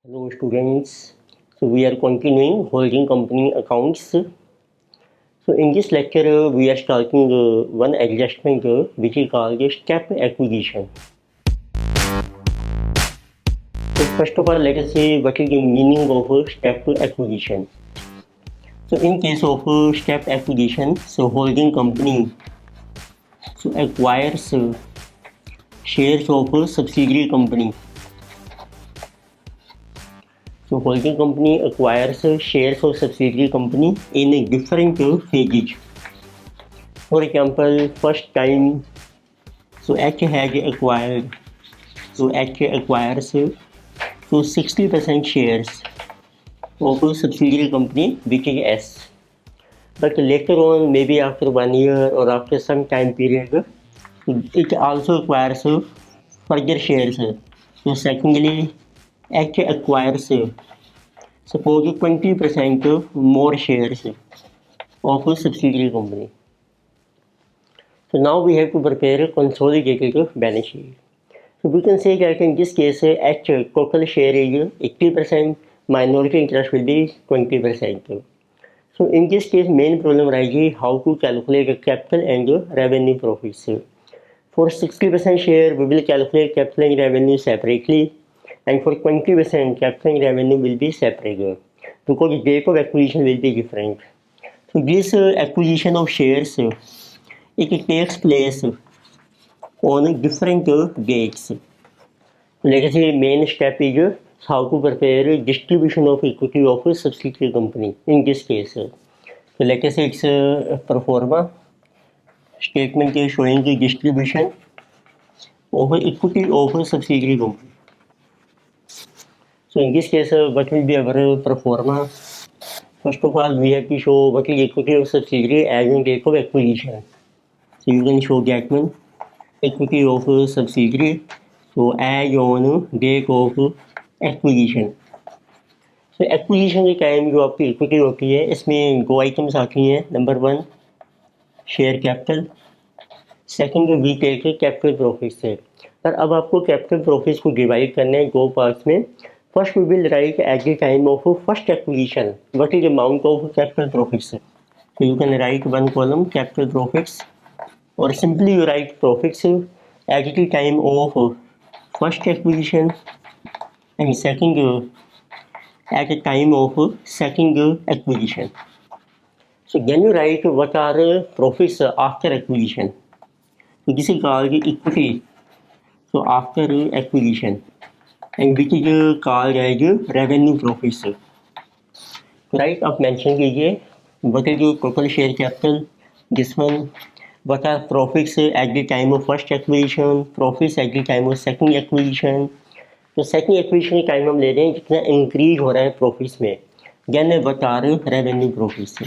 Hello students. So we are continuing holding company accounts. So in this lecture we are starting one adjustment which is called step acquisition. So first of all let us say what is the meaning of step acquisition. So in case of step acquisition, so holding company acquires shares of a subsidiary company. So holding company acquires shares of subsidiary company in a different phases. For example, first time, so H has acquired, so H acquires 60% shares of a subsidiary company which is S. But later on, maybe after 1 year or after some time period, it also acquires further shares. So secondly, H acquires suppose 20% more shares of a subsidiary company. So now we have to prepare a consolidated balance sheet. So we can say that in this case, H total share is 80%, minority interest will be 20%. So in this case, main problem arises how to calculate the capital and the revenue profits. For 60% share, we will calculate capital and revenue separately, and for 20%, capital and revenue will be separate because the date of acquisition will be different. So this acquisition of shares, it takes place on different dates. Let us say main step is how to prepare distribution of equity of a subsidiary company. In this case, so let us say it's a pro forma statement is showing the distribution of equity of a subsidiary company. So in this case, what will be our pro forma? First of all, we have to show what is equity of subsidiary as in date of acquisition. So you can show that one equity of a subsidiary. So as on date of acquisition. So acquisition के time जो आपकी equity होती है इसमें दो items आती हैं. Number 1 share capital, second we take capital profit से. पर अब आपको कैपिटल प्रॉफिट्स को डिवाइड करना है दो पार्ट्स में. First we will write at the time of first acquisition what is amount of capital profits. So you can write one column capital profits और simply you write profits at the time of first acquisition and second at the time of second acquisition. So then you write what are profits after acquisition. So this is called equity. So after acquisition, and which is called as revenue profits. Right, अब mention कीजिए what is your total share capital. This one. What are profits at the time of first acquisition, profits at the time of second acquisition. तो second acquisition के time हम ले रहे हैं जितना increase हो रहा है प्रॉफिट्स में, यानी बता रहे हैं रेवेन्यू प्रॉफिट्स से.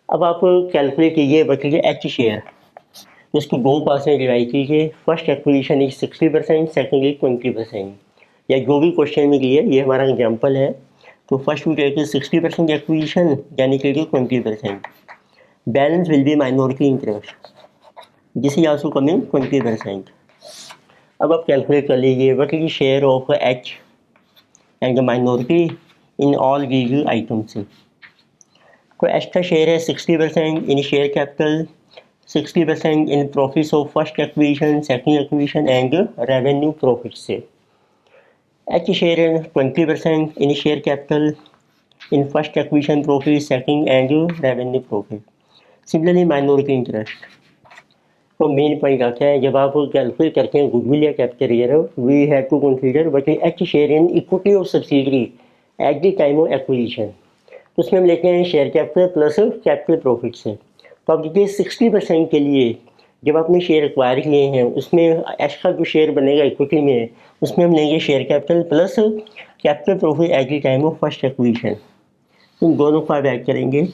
अब आप कैलकुलेट कीजिए बच्चे एच शेयर, इसको दो पास में डिवाइड कीजिए. First acquisition is 60%, second is 20%, या जो भी क्वेश्चन में दिए ये हमारा एग्जांपल है. तो फर्स्ट वी टेक 60% एक्विजिशन यानी कि 20%. Balance will be minority interest, this is also coming 20%. अब आप कैलकुलेट कर लीजिए what is share of H and minority in all these items. तो एच का शेयर है 60% in share capital, 60% in profits of first acquisition, second acquisition and revenue profit से. H share है 20% in share capital, in first acquisition profit, second and revenue profit. Similarly minority interest. तो main point आता है जब आप calculate करते हैं goodwill या capital reserve, we have to consider what is H share in equity of subsidiary at the time of acquisition. तो उसमें हम लेते हैं share capital plus capital profit से. तो आप देखिए 60% के लिए जब आपने शेयर एक्वायर किए हैं उसमें एच का जो शेयर बनेगा इक्विटी में उसमें हम लेंगे share capital plus capital profit eight the time of first acquisition. तो दोनों को ऐड करेंगे,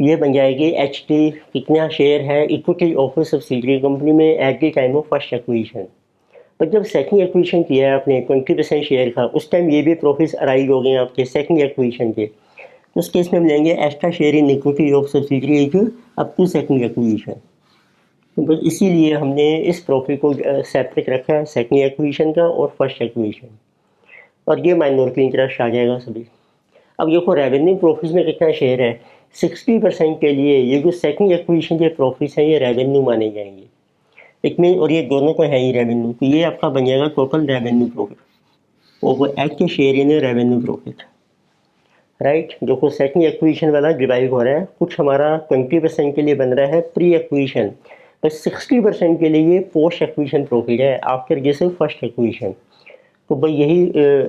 ये बन जाएगी एच टी कितना शेयर है इक्विटी ऑफ सब्सिडियरी कंपनी में eight the time of first acquisition. पर जब सेकंड एक्विजिशन किया है आपने 20% शेयर का, उस टाइम ये भी प्रॉफिट्स अराइज हो गए आपके सेकंड एक्विजिशन के. तो उस केस में हम लेंगे extra share in equity of subsidiary up to second acquisition. बस इसीलिए हमने इस प्रॉफिट को सेपरेट रखा है, सेकंड एक्विजिशन का और फर्स्ट एक्विजिशन, और ये माइनॉरिटी इंटरेस्ट आ जाएगा सभी। अब देखो रेवेन्यू प्रॉफिट में कितना शेयर है, 60% के लिए ये जो सेकंड एक्विजिशन के प्रॉफिट हैं ये रेवेन्यू माने जाएंगे। इट मीन, और ये दोनों को है ही रेवेन्यू, तो ये आपका बन जाएगा टोटल रेवेन्यू प्रॉफिट, और वो एच के share in revenue profit, right. देखो सेकंड एक्विजिशन वाला डिवाइड हो रहा है, कुछ हमारा 20% के लिए बन रहा है प्री एक्विजिशन, बस 60% के लिए ये पोस्ट एक्विजिशन प्रॉफिट है आफ्टर दिस फर्स्ट एक्विजिशन। तो भाई यही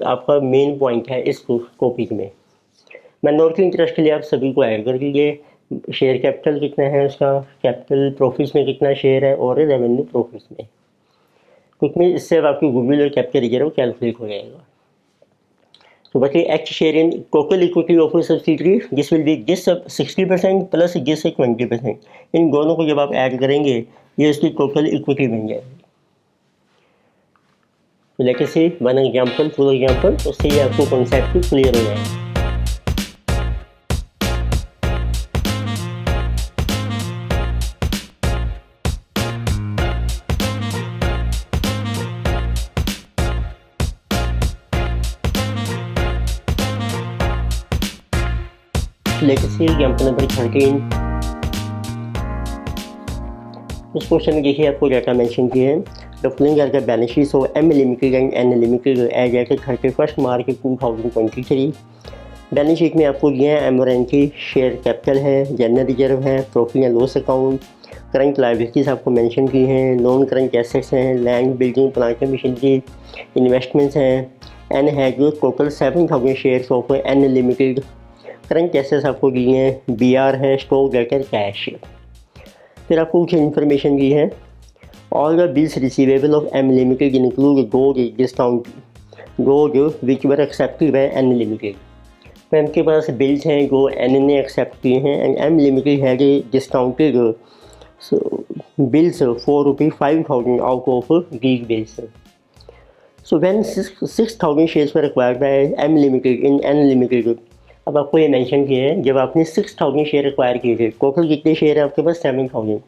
आपका मेन पॉइंट है इस टॉपिक में। माइनॉरिटी इंटरेस्ट के लिए आप सभी को ऐड कर दीजिए, शेयर कैपिटल कितना है उसका, कैपिटल प्रॉफिट्स में कितना शेयर है, और रेवेन्यू प्रॉफिट्स में, क्योंकि इससे अब आपकी गुडविल और कैपिटल रिजर्व कैलकुलेट हो जाएगा। तो बच्चे H share in total equity of subsidiary, this will B this 60% plus this 20%, इन दोनों को जब आप ऐड करेंगे ये इसकी टोटल इक्विटी बन जाएगी। तो लेके से वन एग्जाम्पल, फुल एग्जाम्पल, उससे ये आपको कॉन्सेप्ट क्लियर हो जाएगा। लेके से एग्जाम्पल नंबर 13, इस क्वेश्चन में देखिए आपको डाटा मेंशन किया है, the following are the balance sheets of M limited and N Limited as at 31 March 2023। Balance sheet में आपको दिए हैं एम और एन की शेयर कैपिटल है, जनरल रिजर्व है, profit and loss account, current liabilities आपको मेंशन की हैं, नॉन करंट एसेट्स हैं, land building plant and machinery, investments हैं, एन है जो total 7000 shares of N Limited, current assets आपको दिए हैं, बी आर है, स्टॉक डेटर, कैश। फिर आपको कुछ इन्फॉर्मेशन दी है, all the bills receivable of M Limited include gold discount gold which were accepted by N Limited. तो एम के पास बिल्स हैं जो एन ने एक्सेप्ट किए हैं, एंड एम लिमिटेड है discounted bills for ₹5,000 out of these bills. So when 6,000 shares were acquired by M limited in N limited, अब आपको ये मेंशन किया है जब आपने 6,000 शेयर एक्वायर किए थे, टोटल कितने शेयर है आपके पास 7,000,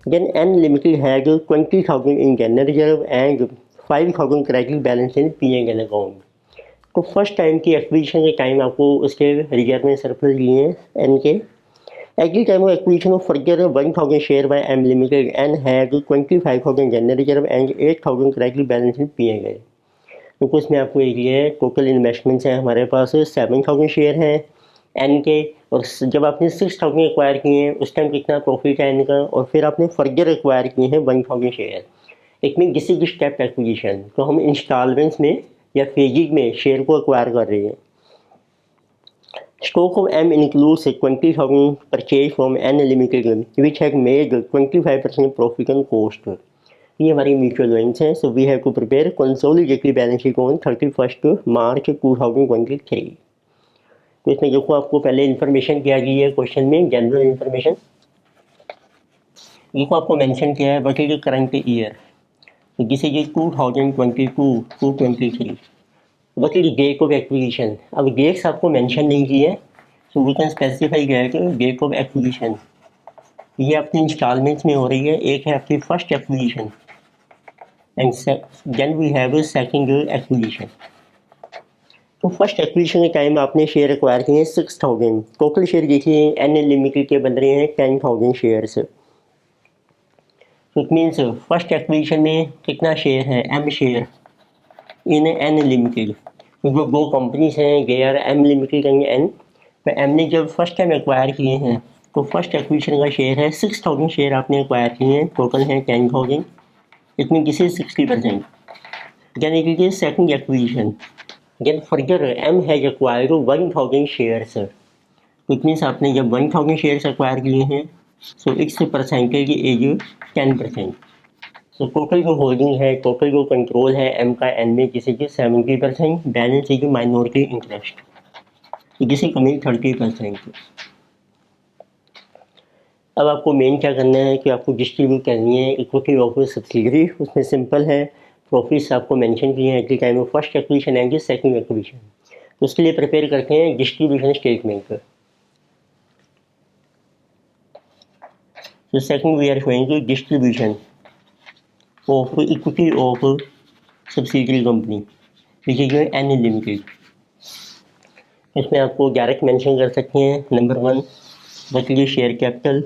then N limited had 20,000 in general reserve and 5,000 credit balance in P and L account. तो फर्स्ट टाइम की एक्विजिशन के टाइम आपको उसके रिजर्व में सरप्लस दिए हैं एन के, at the time of acquisition of further 1,000 share by M limited N had 25,000 general reserve and 8,000 credit balance in P and L. तो उसमें आपको एक ये टोटल इन्वेस्टमेंट्स हैं हमारे पास 7,000 शेयर हैं एन के, और जब आपने 6,000 एक्वायर किए हैं उस टाइम कितना प्रॉफिट है एन का, और फिर आपने फर्दर एक्वायर किए हैं 1,000 शेयर। एक में किसी की स्टेप एक्विजिशन, तो हम इंस्टॉलमेंट्स में या फेजिज में शेयर को एक्वायर कर रहे हैं। Stock of M includes 20,000 purchase from N limited which have made 25% profit on cost. ये हमारी म्यूचुअल लोन्स हैं। So we have to prepare consolidated balance sheet on 31 March 2023। तो इसमें देखो आपको पहले इन्फॉर्मेशन क्या दी है क्वेश्चन में, जनरल इन्फॉर्मेशन देखो आपको मेंशन किया है what is the current year, तो this is 2022 to 23, what is date of acquisition. अब डेट्स आपको मेंशन नहीं की है, सो वी कैन स्पेसिफाई किया है कि डेट ऑफ एक्विजिशन ये आपकी इंस्टॉलमेंट्स में हो रही है। एक है आपकी first acquisition and then we have second acquisition. तो फर्स्ट एक्विजिशन के टाइम आपने शेयर एक्वायर किए हैं 6,000, टोटल शेयर देखिए एन लिमिटेड के बन रहे हैं 10,000 shares. It means first acquisition में कितना शेयर है, M share in N limited, जो दो कंपनीज हैं they are M limited and N. तो एम ने जब फर्स्ट टाइम एक्वायर किए हैं तो फर्स्ट एक्विजिशन का शेयर है 6,000 शेयर आपने एक्वायर किए हैं, टोटल हैं 10,000, इसमें किसी 60%। Then it is second acquisition, then further M has acquired 1,000 shares. It means आपने जब 1,000 शेयर्स एक्वायर किए हैं so it's percentage is 10%। So total जो होल्डिंग है, टोटल जो कंट्रोल है एम का एन में किसी की 70%, बैलेंस इज माइनॉरिटी इंटरेस्ट किसी कमी 30%। अब आपको मेन क्या करना है कि आपको डिस्ट्रीब्यूट करनी है इक्विटी ऑफ सब्सिडरी। उसमें सिंपल है, प्रॉफिट्स आपको मेंशन किए हैं eight the time of first acquisition and second acquisition. तो उसके लिए प्रिपेयर करते हैं distribution statement. So second we are showing the distribution of equity of subsidiary company which is N Limited. इसमें आपको डायरेक्ट मेंशन कर सकते हैं number 1 what is the share capital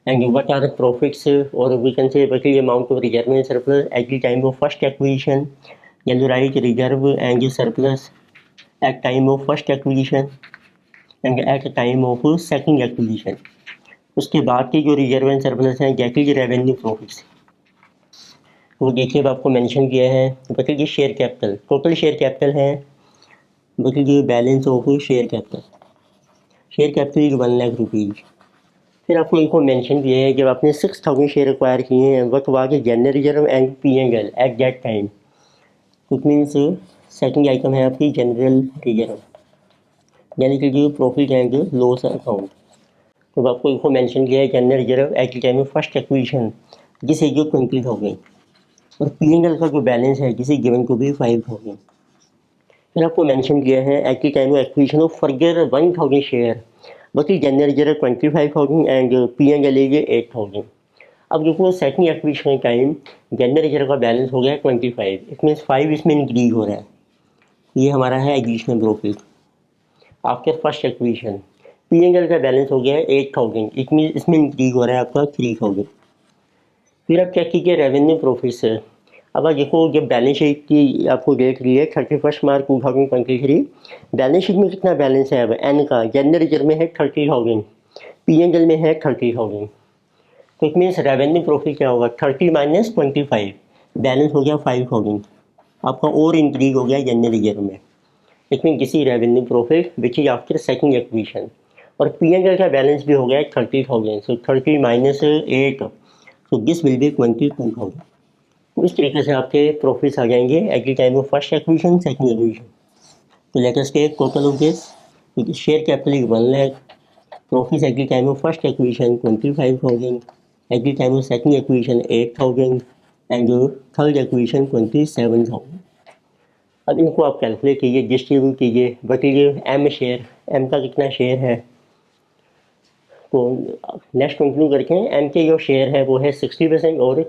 and what are the profits or we can say what is the amount of reserve and surplus at the time of first acquisition, then you write reserve and surplus at time of first acquisition and at time of second acquisition. उसके बाद की जो reserve and surplus हैं that is revenue profits, वो देखिए अब आपको mention किया है. बल्कि share capital, total share capital है, बल्कि balance of share capital, share capital is 1 lakh rupees. फिर आपको इनको मेंशन किया है जब आपने 6000 शेयर एक्वायर किए हैं वक्त हुआ कि general reserve and P&L at that time. It means second item है आपकी जनरल रिजर्व, यानी कि जो प्रॉफिट एंड लॉस अकाउंट. तो आपको इनको मेंशन किया है general reserve eight the time of first acquisition जिसे जो 20,000 और P&L का जो बैलेंस है जिसे गिवन को भी 5,000. फिर आपको मेंशन किया है at the time of acquisition of further 1,000 share बल्कि general reserve 25,000 and P&L is 8,000. अब देखो second acquisition time general reserve का बैलेंस हो गया 25, इट मीन्स 5 इसमें इंक्रीज हो रहा है. ये हमारा है additional profit after first acquisition. P&L का बैलेंस हो गया है 8,000, इट मीन इसमें इंक्रीज हो रहा है आपका 3,000. फिर आप चेक कीजिए रेवेन्यू प्रॉफिट से. अब आप देखो जब बैलेंस शीट की आपको डेट दी है 31 मार्च 2023, बैलेंस शीट में कितना बैलेंस है अब एन का, जनरल रिजर्व में है 30,000, P&L में है 30,000. तो इट मीन्स रेवेन्यू प्रॉफिट क्या होगा 30 माइनस 25, बैलेंस हो गया 5,000 आपका और इंक्रीज हो गया जनरल रिजर्व में. इट मीन किसी revenue profit which is after second acquisition. और P&L का बैलेंस भी हो गया 30,000, so 30 minus 8, so this will be 22,000. इस तरीके से आपके प्रॉफिट्स आ जाएंगे at the time of first acquisition second acquisition. तो let us take total of this. Share capital is 1 lakh, profits at the time of first acquisition 25,000, eight the time of second acquisition 8,000 and third acquisition 27,000. अब इनको आप calculate कीजिए, distribute कीजिए. बटीजिए M share, M का कितना share है. तो next continue करके एम के जो शेयर है वो है 60% और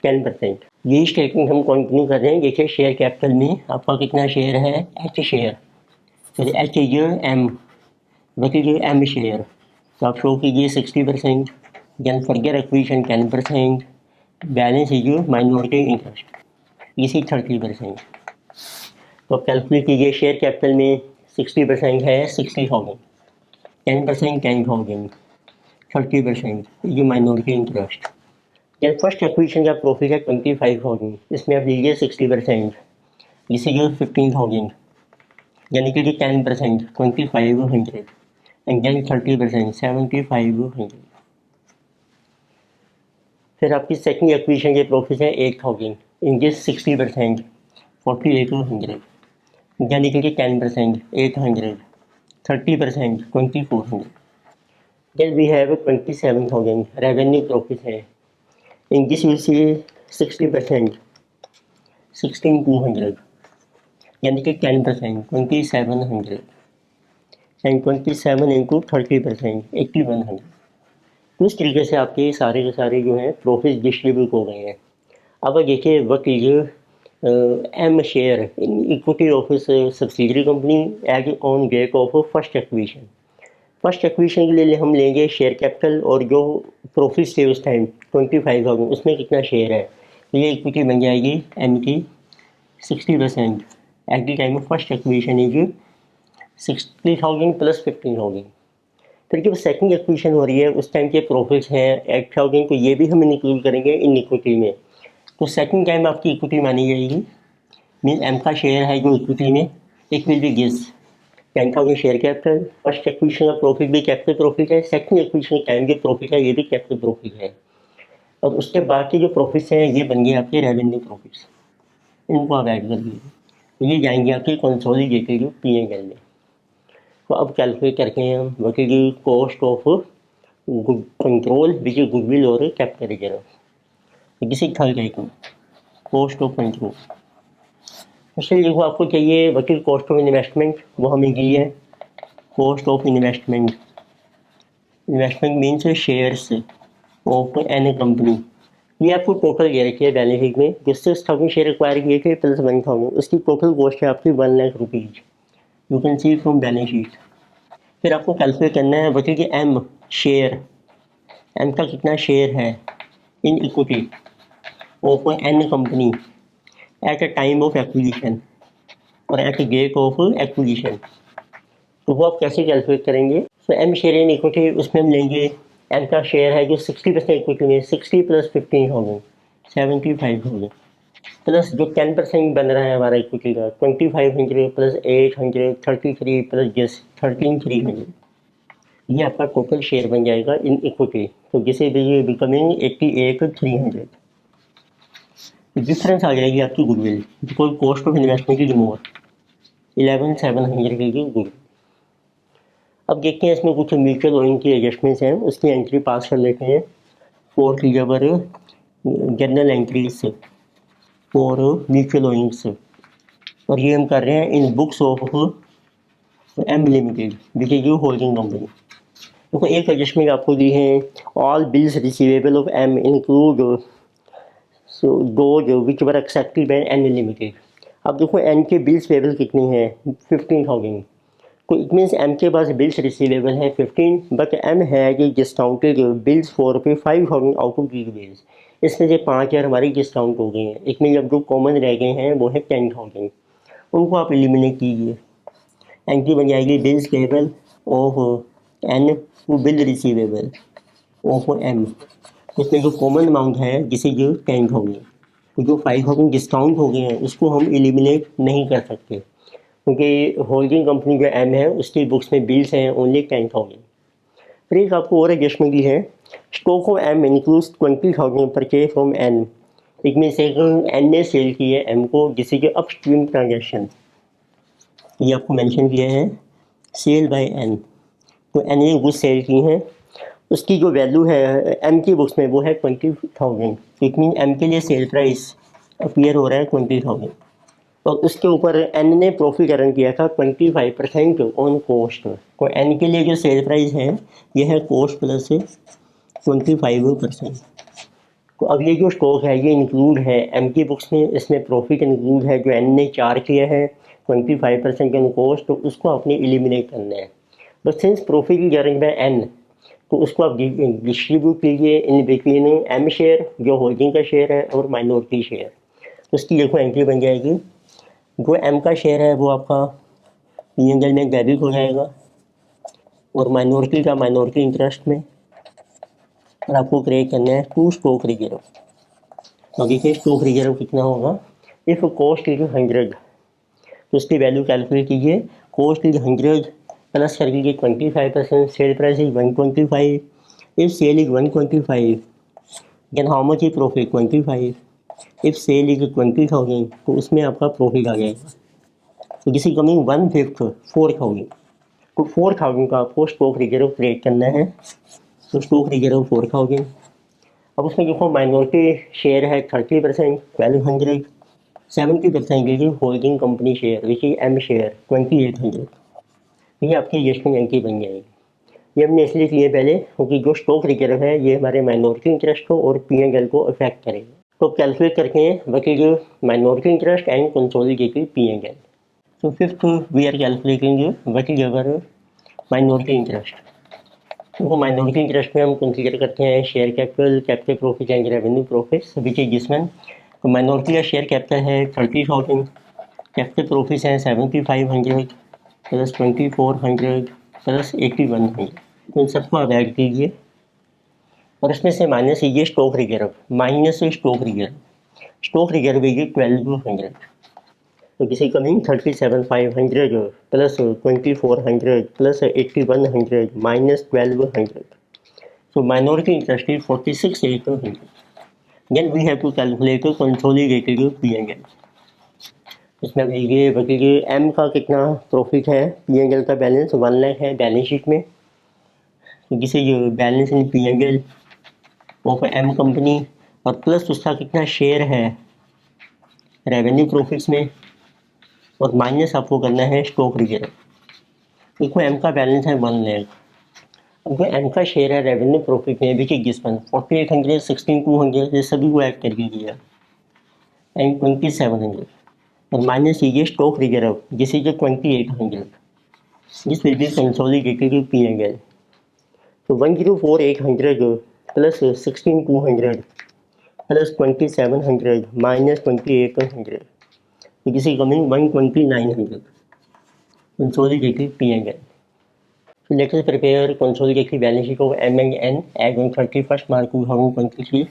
10%. यही स्टेटमेंट हम कंटिन्यू कर रहे हैं. देखिए शेयर कैपिटल में आपका कितना शेयर है, एच शेयर. फिर एच इज एम, बटीजिए एम शेयर. तो आप शो कीजिए 60%, then further acquisition 10%, balance is minority interest इसी 30%. तो आप कैलकुलेट कीजिए शेयर कैपिटल में 60% है 60,000, 10% 10,000, 30% ये माइनॉरिटी इंटरेस्ट. जब फर्स्ट एक्विजिशन का प्रॉफिट है 25,000, इसमें आप लीजिए 60%, इसे जो 15,000, यानी कि 10% 2,500 एंड देन 30% 7,500. फिर आपकी सेकंड एक्विजिशन के प्रॉफिट है 8,000, इन दिस 60% 4,800, यानी कि 10% 800, 30% 2,400. Then we have 27,000 revenue profit है. In this you see 60% 16,200, यानी कि 10% 2,700 एंड 27 इंटू 30% 8,100. तो इस तरीके से आपके सारे के सारे जो हैं प्रॉफिट डिस्ट्रीब्यूट हो गए हैं. अब देखिए what is M share in equity of subsidiary company as on date of first acquisition. First acquisition के लिए हम लेंगे शेयर कैपिटल और जो प्रॉफिट थे उस टाइम 25,000 उसमें कितना शेयर है. ये इक्विटी बन जाएगी एम की 60% eight the time of first acquisition is 60,000 plus 15,000. फिर जब सेकंड एक्विजिशन हो रही है उस टाइम के प्रॉफिट्स हैं 8,000, तो ये भी हम इंक्लूड करेंगे इन इक्विटी में. तो सेकंड टाइम आपकी इक्विटी मानी जाएगी. मीन एम का शेयर है जो इक्विटी में, it will be gives 10,000 share capital. First acquisition का प्रॉफिट भी कैपिटल प्रॉफिट है, सेकंड एक्विजिशन टाइम के प्रॉफिट है ये भी कैपिटल प्रॉफिट है. और उसके बाद के जो प्रॉफिट्स हैं ये बन गए आपके रेवेन्यू प्रॉफिट्स. इनको आप ऐड कर दीजिए तो ये जाएंगे आपके कंसोलिडेटेड P&L में. तो अब कैलकुलेट करके हम बचेगी cost of control which is goodwill और कैपिटल रिजर्व. किसी third item cost of control. उससे देखो आपको चाहिए वकील कॉस्ट ऑफ इन्वेस्टमेंट, वो हमें दी है. Cost of investment, investment means shares. Of N company. ये आपको टोटल दे रखी है बैलेंस शीट में, जिससे 6,000 शेयर एक्वायर किए थे प्लस 1,000, उसकी टोटल कॉस्ट है आपकी 1,00,000 rupees. You can see from balance sheet. फिर आपको कैलकुलेट करना है बच्चे कि एम शेयर, एम का कितना शेयर है in equity of N company at a time of acquisition और at a date of acquisition. तो वो आप कैसे कैलकुलेट करेंगे? तो एम शेयर इन इक्विटी, उसमें हम लेंगे एम का शेयर है जो 60% इक्विटी में, 60 प्लस 15,000 75,000 प्लस जो 10% बन रहा है हमारा इक्विटी का 2,500 प्लस 800 33 प्लस जस 13,300, ये आपका टोटल शेयर बन जाएगा इन इक्विटी। तो जिसे भी बिकमिंग 88,300। डिफरेंस आ जाएगी आपकी goodwill, because cost of investment is more 11,700 की गुडविल। अब देखते हैं इसमें कुछ म्यूचुअल ओइंग की एडजस्टमेंट्स हैं, उसकी एंट्री पास कर लेते हैं। फोर्थ लीजिए journal entries for mutual owings, और ये हम कर रहे हैं in books of M limited which is you holding company. देखो एक एडजस्टमेंट आपको दी है, all bills receivable of M include so those which were accepted by N limited. अब देखो एन के बिल्स पेबल कितनी है 15,000, तो इट मीन्स एम के पास बिल्स रिसीवेबल है 15, बट एम है ये डिस्काउंटेड बिल्स फॉर पे 5,000 आउट ऑफ दीज बिल्स, इसमें से 5,000 हमारी डिस्काउंट हो गई हैं। इसमें जब जो कॉमन रह गए हैं वो है 10,000, उनको आप एलिमिनेट कीजिए। एंट्री बन जाएगी bills payable of N to bill receivable of M, इसमें जो कॉमन अमाउंट है जिसे जो 10,000, तो जो 5,000 डिस्काउंट हो गए हैं उसको हम एलिमिनेट नहीं कर सकते, क्योंकि होल्डिंग कंपनी जो एम है उसकी बुक्स में बिल्स हैं ओनली 10,000। फिर एक आपको और एडजस्टमेंट दी है, stock of M includes 20,000 purchase from N, एक में से एन ने सेल की है एम को, जिसे कि अपस्ट्रीम ट्रांजेक्शन, ये आपको मेंशन किया है सेल बाय एन। तो एन ने गुड्स सेल की हैं, उसकी जो वैल्यू है एम की बुक्स में वो है 20,000, इट मीन एम के लिए सेल प्राइस अपीयर हो रहा है 20,000, और उसके ऊपर एन ने प्रॉफिट अर्न किया था 25% ऑन कॉस्ट। तो एन के लिए जो सेल प्राइस है ये है कॉस्ट प्लस 25%। तो अब ये जो स्टॉक है ये इंक्लूड है एम की बुक्स में, इसमें प्रॉफिट इंक्लूड है जो एन ने चार्ज किया है 25% ऑन कॉस्ट, तो उसको आपने एलिमिनेट करना है। But since profit is earn by N, तो उसको आप डिस्ट्रीब्यूट कीजिए इन बिटवीन एम शेयर जो होल्डिंग का शेयर है और माइनॉरिटी शेयर। तो उसकी देखो एंट्री बन जाएगी, जो एम का शेयर है वो आपका पीएनएल में डेबिट हो जाएगा और माइनॉरिटी का माइनॉरिटी इंटरेस्ट में, और आपको क्रिएट करना है टू स्टॉक रिजर्व। तो देखिए स्टॉक रिजर्व कितना होगा, इफ़ कॉस्ट इज 100, तो उसकी वैल्यू कैलकुलेट कीजिए, कॉस्ट इज 100 प्लस कर लीजिए 25%, sale price is 125, if sale is 125 then how much is profit 25, if sale is 20,000 तो उसमें आपका प्रॉफिट आ जाएगा। तो जिस कमिंग 1/5 4,000, तो 4,000 का आपको स्टॉक रिजर्व क्रिएट करना है। तो स्टॉक रिजर्व 4,000, अब उसमें देखो माइनॉरिटी शेयर है 30% 1,200, 70% लीजिए holding company share which is M share 2,800, ये आपकी एडजस्टमेंट एंट्री बन जाएगी। ये हमने इसलिए किए पहले क्योंकि जो स्टॉक रिजर्व है ये हमारे माइनॉरिटी इंटरेस्ट को और पीएनएल को अफेक्ट करेगा। तो कैलकुलेट करते हैं what is minority interest and consolidated PNL. So fifth, we are calculating what is our minority interest। तो माइनॉरिटी इंटरेस्ट में हम कंसीडर करते हैं share capital, capital profit and revenue profits which is जिसमें, तो माइनॉरिटी का शेयर कैपिटल है 30,000, capital profits हैं 7,500 प्लस 2,400 प्लस 8,100, तो इन सबको आप ऐड कीजिए और इसमें से माइनस कीजिए stock reserve, minus stock reserve, stock reserve है 1,200, तो किसी coming 37,500 plus 2,400 plus 8,100 minus 1,200, so minority interest is 46,800। then we have to calculate consolidated P&L। इसमें ये बल्कि एम का कितना प्रॉफिट है, P&L का बैलेंस 1 लाख है बैलेंस शीट में, तो जिसे ये balance in P&L of M company, और प्लस उसका कितना शेयर है रेवेन्यू प्रॉफिट्स में, और माइनस आपको करना है स्टॉक रिजर्व। देखो एम का बैलेंस है 1 लाख, अब एम का शेयर है रेवेन्यू प्रॉफिट में विच इज दिस वन 4800, 16200 ये सभी को ऐड करके दिया एंड 2700 और माइनस कीजिए stock reserve this is 2800 this will B consolidated P&L. So 104,800 plus 16,200 plus 2,700 minus 2,800. So this is coming 129,900. Consolidated P&L. So let us prepare consolidated balance sheet of M&N as on 31st March 2023.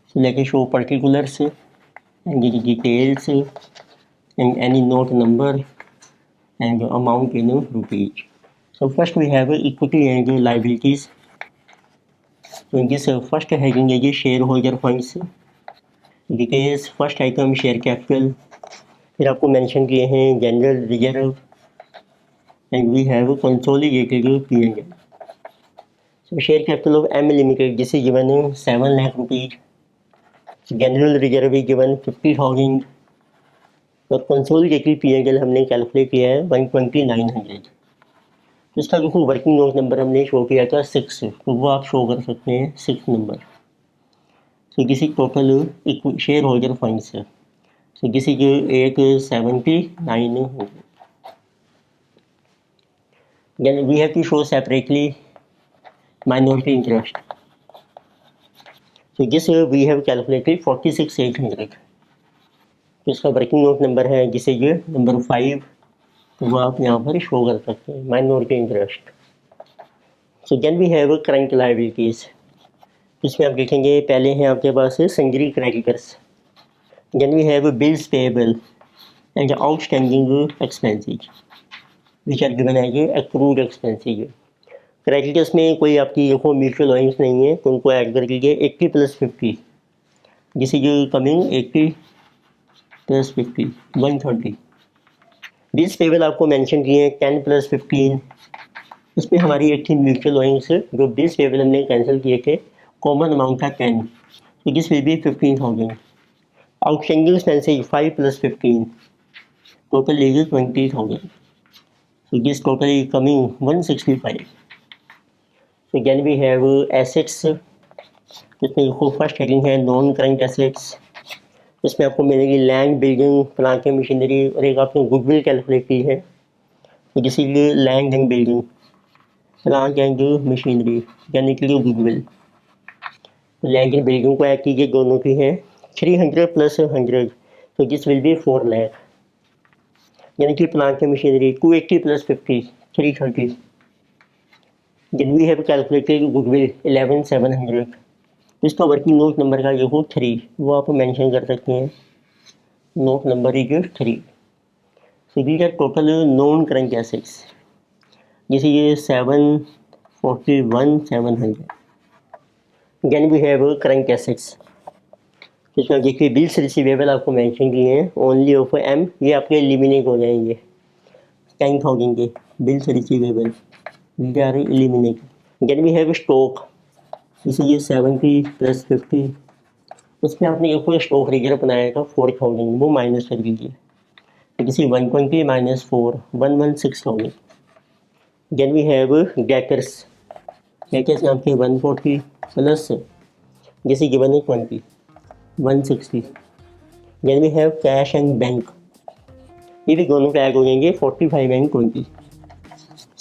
So let us show particulars and the details and any note number and amount in rupees. So first we have equity and liabilities. So in this first heading is shareholder funds. Details first item share capital. फिर आपको mention किए हैं general reserve and we have consolidated P&L. So share capital of M Limited this is given 7 lakh rupees. General reserve is given 50,000 और consolidated P&L हमने calculate किया है 12900. इसका देखो वर्किंग नोट नंबर हमने शो किया था 6, तो वो आप शो कर सकते हैं 6 number. So this is total shareholder funds. So this is 879. Then we have to show separately minority interest. So this we have calculated 46,800. तो इसका वर्किंग नोट नंबर है जिसे ये नंबर 5, तो वो आप यहाँ पर शो कर सकते हैं minority interest. So then we have current liabilities. इसमें आप देखेंगे पहले हैं आपके पास sundry creditors. Then we have bills payable and outstanding expenses which are given as accrued expenses. Creditors में कोई आपकी देखो म्यूचुअल ओइंग्स नहीं है तो उनको ऐड कर लीजिए 80 + 50. This is coming 80 + 50 130. Bills payable आपको मेंशन किए हैं 10 + 15. इसमें हमारी 18 म्यूचुअल ओइंग्स जो बिल्स पेएबल हमने कैंसिल किए थे कॉमन अमाउंट था 10, so this will be 15,000. Outstanding expenses 5 + 15, total is 20,000. So this total is coming 165. So then we have assets. इसमें देखो फर्स्ट हेडिंग है नॉन करंट एसेट्स. इसमें आपको मिलेगी land, building, plant and machinery और एक आपने गुडविल कैलकुलेट की है. तो this is land and building, plant and machinery यानी कि गुडविल. लैंड एंड बिल्डिंग को ऐड कीजिए, दोनों की है 300 + 100, तो दिस विल बी 4 लाख. यानी कि plant and machinery 280 + 50 330. Then we have calculated goodwill 11,700. इसका वर्किंग नोट नंबर का ये हो 3, वो आप मेंशन कर सकते हैं. Note number is 3. So these are total non current assets. जैसे ये 741,700. Then we have current assets. इसमें देखिए बिल्स रिसीवेबल आपको मेंशन किए हैं ओनली ऑफ एम, ये आपके एलिमिनेट हो जाएंगे 10,000 के bills receivable, we are eliminate. Then we have stock. इसे ये 70 + 50. उसमें आपने एक कोई स्टॉक रिजर्व बनाया था 4,000, वो माइनस कर दीजिए. किसी 120 - 4 116,000. Then we have debtors. Debtors में आपके 140 प्लस जैसे गिवन है 20 160. Then we have cash and bank. ये भी दोनों पे ऐड हो जाएंगे 45 एंड 20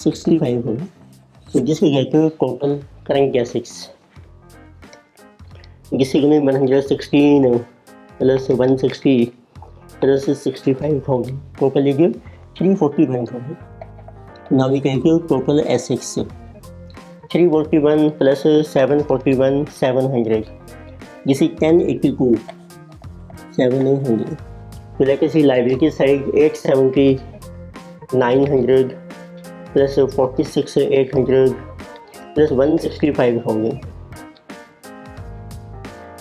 65 होगा. तो this will get total current assets. जिससे हमें 116 + 160 + 65,000 total is 341,000. Now we can calculate total assets. 341 + 741 700. This is 1082 700. So let us see liability side 870 900 plus 46 800 plus 165,000.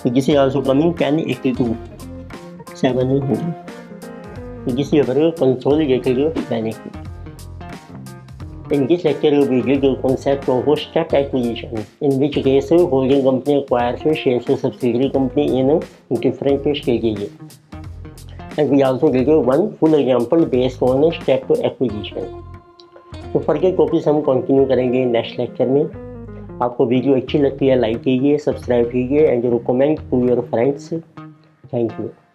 So this is also coming 1082 700. So this is our consolidated benefit. In this lecture, we will the concept of step acquisition, in which case holding company acquires shares of subsidiary company in different stages. And we also give one full example based on step acquisition. तो further topics हम continue करेंगे next lecture में। आपको video अच्छी लगती है like कीजिए, subscribe कीजिए and recommend to your friends. Thank you.